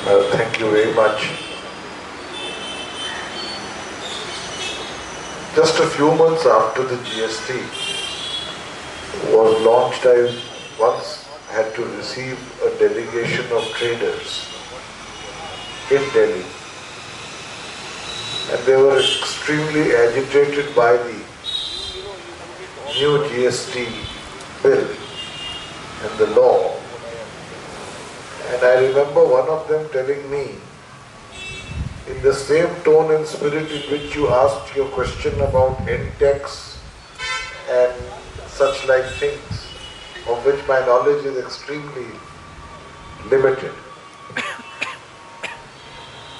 Thank you very much. Just a few months after the GST was launched, I once had to receive a delegation of traders in Delhi, and they were extremely agitated by the new GST bill and the law. And I remember one of them telling me, in the same tone and spirit in which you asked your question about NTEX and such like things, of which my knowledge is extremely limited.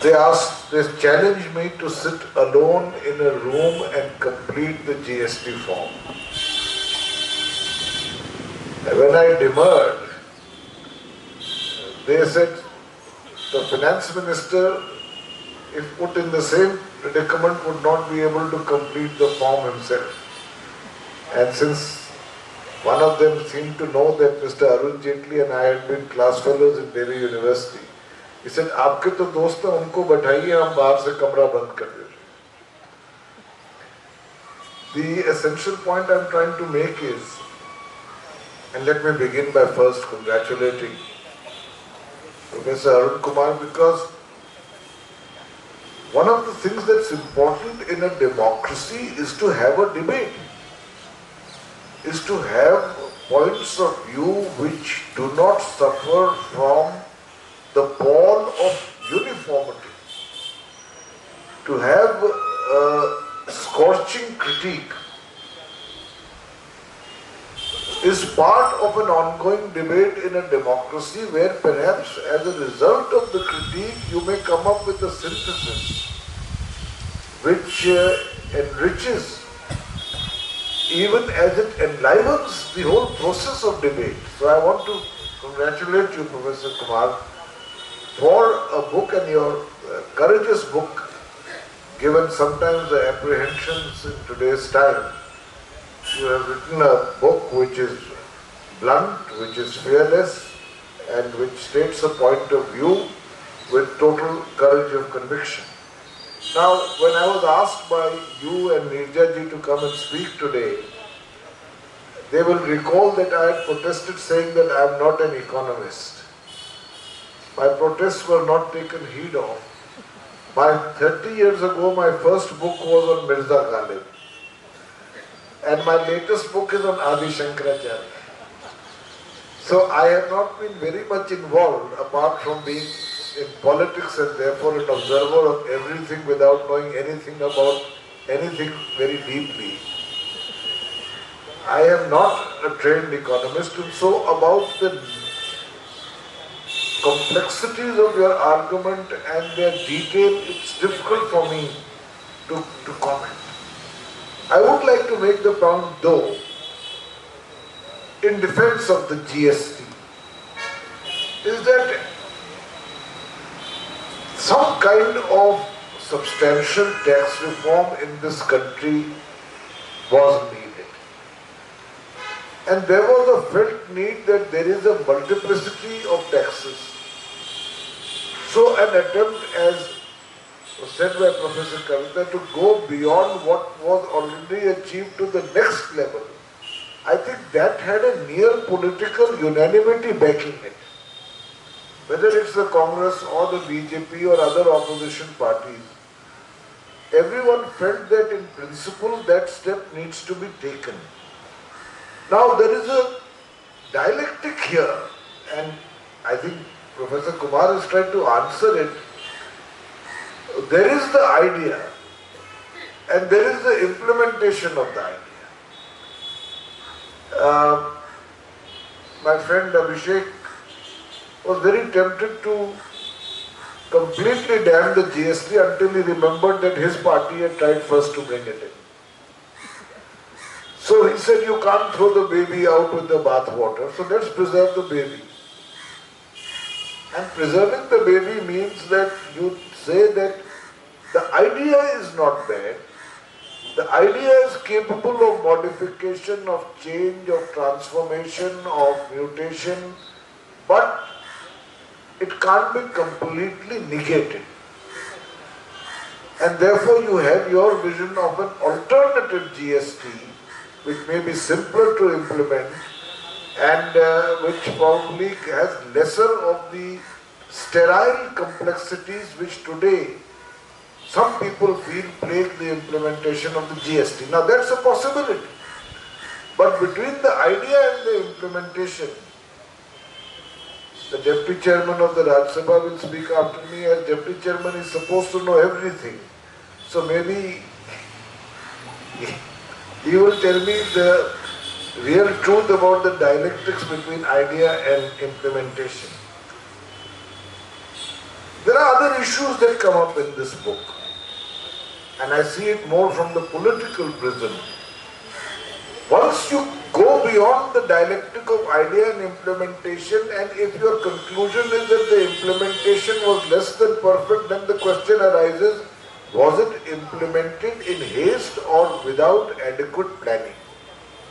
They challenged me to sit alone in a room and complete the GST form. And when I demurred, they said the finance minister, if put in the same predicament, would not be able to complete the form himself. And since one of them seemed to know that Mr. Arun Jaitley and I had been class fellows in Delhi University, he said, "आपके तो दोस्त हैं, उनको बैठाइए, हम बाहर से कमरा बंद कर देते." The essential point I'm trying to make is, and let me begin by first congratulating Professor Arun Kumar, because one of the things that's important in a democracy is to have a debate, is to have points of view which do not suffer from the pall of uniformity, to have a scorching critique is part of an ongoing debate in a democracy, where perhaps as a result of the critique you may come up with a synthesis which enriches even as it enlivens the whole process of debate. So I want to congratulate you, Professor Kumar, for a book, and your courageous book, given sometimes the apprehensions in today's time. You have written a book which is blunt, which is fearless, and which states a point of view with total courage of conviction. Now, when I was asked by you and Nirjaji to come and speak today, they will recall that I had protested saying that I am not an economist. My protests were not taken heed of. 30 years ago, my first book was on Mirza Ghalib. And my latest book is on Adi Shankaracharya. So I have not been very much involved, apart from being in politics and therefore an observer of everything without knowing anything about anything very deeply. I am not a trained economist, and so about the complexities of your argument and their detail, it's difficult for me to comment. I would like to make the point, though, in defense of the GST, is that some kind of substantial tax reform in this country was needed. And there was a felt need that there is a multiplicity of taxes. So an attempt, as was said by Professor Kavita, to go beyond what was already achieved to the next level, I think that had a near political unanimity backing it. Whether it's the Congress or the BJP or other opposition parties, everyone felt that in principle that step needs to be taken. Now there is a dialectic here, and I think Professor Kumar has tried to answer it. There is the idea and there is the implementation of the idea. My friend Abhishek was very tempted to completely damn the GST until he remembered that his party had tried first to bring it in. So he said, you can't throw the baby out with the bath water, so let's preserve the baby. And preserving the baby means that you say that the idea is not bad, the idea is capable of modification, of change, of transformation, of mutation, but it can't be completely negated. And therefore you have your vision of an alternative GST which may be simpler to implement and which probably has lesser of the sterile complexities which today some people feel plague the implementation of the GST. Now that's a possibility. But between the idea and the implementation, the Deputy Chairman of the Rajya Sabha will speak after me. As Deputy Chairman is supposed to know everything. So maybe he will tell me the real truth about the dialectics between idea and implementation. There are other issues that come up in this book, and I see it more from the political prism. Once you go beyond the dialectic of idea and implementation, and if your conclusion is that the implementation was less than perfect, then the question arises, was it implemented in haste or without adequate planning?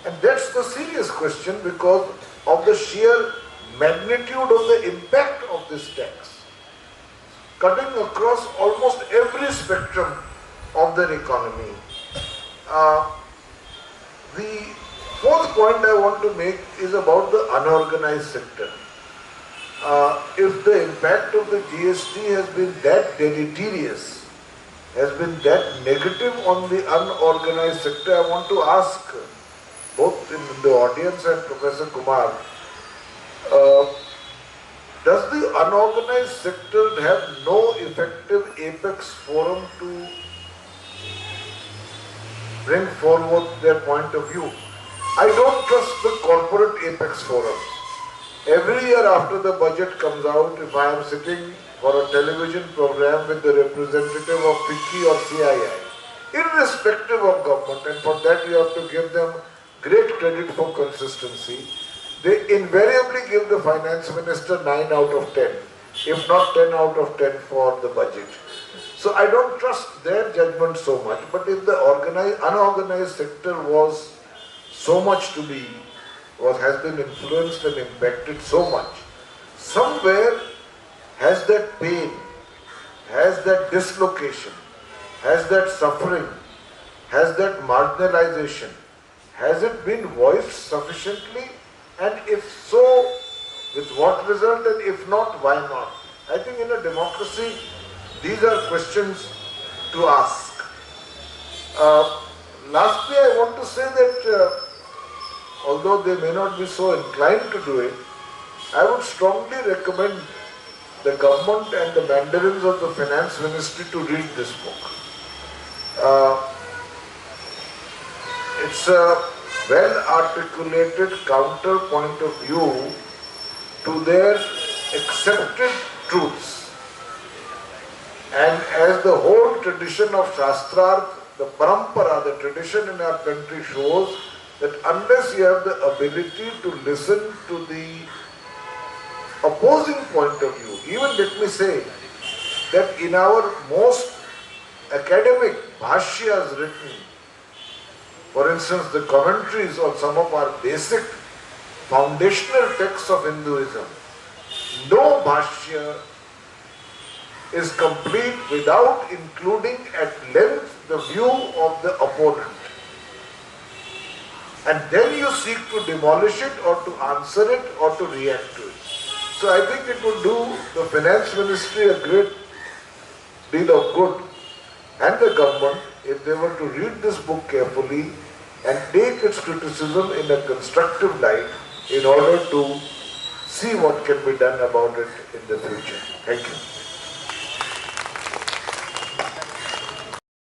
And that's the serious question because of the sheer magnitude of the impact of this tax, cutting across almost every spectrum of their economy. The fourth point I want to make is about the unorganized sector. If the impact of the GST has been that deleterious, has been that negative on the unorganized sector, I want to ask both in the audience and Professor Kumar, does the unorganized sector have no effective apex forum to bring forward their point of view? I don't trust the corporate apex forums. Every year after the budget comes out, if I am sitting for a television program with the representative of FICCI or CII, irrespective of government, and for that you have to give them great credit for consistency, they invariably give the finance minister 9 out of 10, if not 10 out of 10 for the budget. So I don't trust their judgment so much, but if the unorganized sector was so much to be, has been influenced and impacted so much, somewhere has that pain, has that dislocation, has that suffering, has that marginalization, has it been voiced sufficiently? And if so, with what result? And if not, why not? I think in a democracy, these are questions to ask. Lastly, I want to say that although they may not be so inclined to do it, I would strongly recommend the government and the mandarins of the finance ministry to read this book. It's a well-articulated counterpoint of view to their accepted truths. And as the whole tradition of Shastrarth, the parampara, the tradition in our country shows that unless you have the ability to listen to the opposing point of view, even let me say that in our most academic bhashyas written, for instance the commentaries on some of our basic foundational texts of Hinduism, no bhashya is complete without including at length the view of the opponent. And then you seek to demolish it or to answer it or to react to it. So I think it would do the finance ministry a great deal of good and the government if they were to read this book carefully and take its criticism in a constructive light in order to see what can be done about it in the future. Thank you.